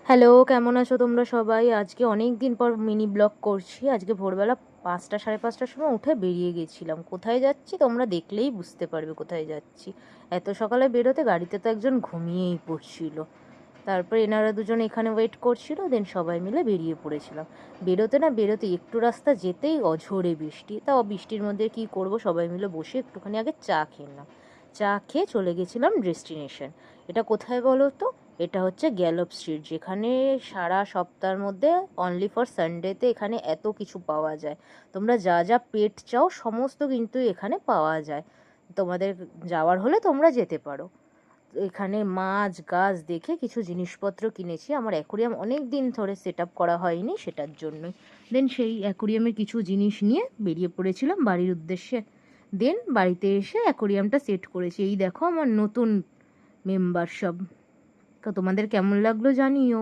Hello, কেমন আছো তোমরা সবাই? আজকে অনেক দিন পর মিনি ব্লগ করছি। আজকে ভোরবেলা ৫টা ৫:৩০টার সময় উঠে বেরিয়ে গেছিলাম। কোথায় যাচ্ছি তোমরা দেখলেই বুঝতে পারবে কোথায় যাচ্ছি। এত সকালে বেরোতে গাড়িতে তো একজন ঘুমিয়েই পড়ছিল। তারপর এনারা দুজন এখানে ওয়েট করছিল, দেন সবাই মিলে বেরিয়ে পড়েছিলাম। বেরোতে না বেরোতে একটু রাস্তা যেতেই অঝোরে বৃষ্টি। তাও বৃষ্টির মধ্যে কি করব, সবাই মিলে বসে একটুখানি আগে চা খেয়ে নিলাম। চা খেয়ে চলে গেছিলাম ডেস্টিনেশন। এটা কোথায় বলো তো? এটা হচ্ছে গ্যালোপ স্ট্রিট, যেখানে সারা সপ্তাহের মধ্যে অনলি ফর সানডেতে এখানে এত কিছু পাওয়া যায়। তোমরা যা যা পেট চাও সমস্ত কিন্তু এখানে পাওয়া যায়। তোমাদের যাওয়ার হলে তোমরা যেতে পারো। এখানে মাছ গাছ দেখে কিছু জিনিসপত্র কিনেছি। আমার অ্যাকোরিয়াম অনেক দিন ধরে সেট আপ করা হয়নি, সেটার জন্যই। দেন সেই অ্যাকোরিয়ামের কিছু জিনিস নিয়ে বেরিয়ে পড়েছিলাম বাড়ির উদ্দেশ্যে। দেন বাড়িতে এসে অ্যাকোরিয়ামটা সেট করেছি। এই দেখো আমার নতুন মেম্বার সব। তো তোমাদের কেমন লাগলো জানিও।